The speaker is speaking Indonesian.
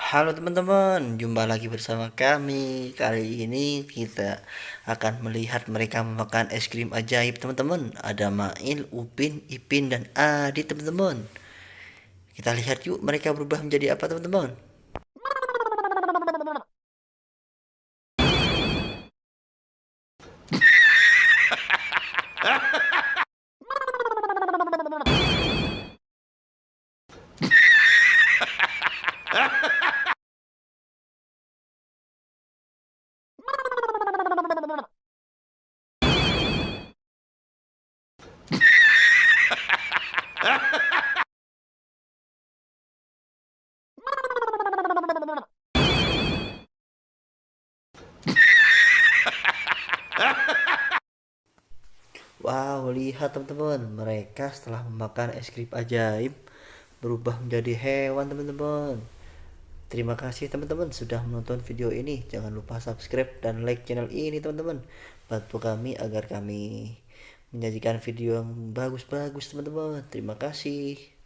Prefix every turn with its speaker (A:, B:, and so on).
A: Halo teman-teman, jumpa lagi bersama kami. Kali ini kita akan melihat mereka memakan es krim ajaib teman-teman. Ada Mail, Upin, Ipin, dan Adi teman-teman. Kita lihat yuk mereka berubah menjadi apa teman-teman. Wow, lihat teman-teman, mereka setelah memakan es krim ajaib berubah menjadi hewan teman-teman. Terima kasih teman-teman sudah menonton video ini. Jangan lupa subscribe dan like channel ini teman-teman. Bantu kami agar kami menyajikan video yang bagus-bagus teman-teman. Terima kasih.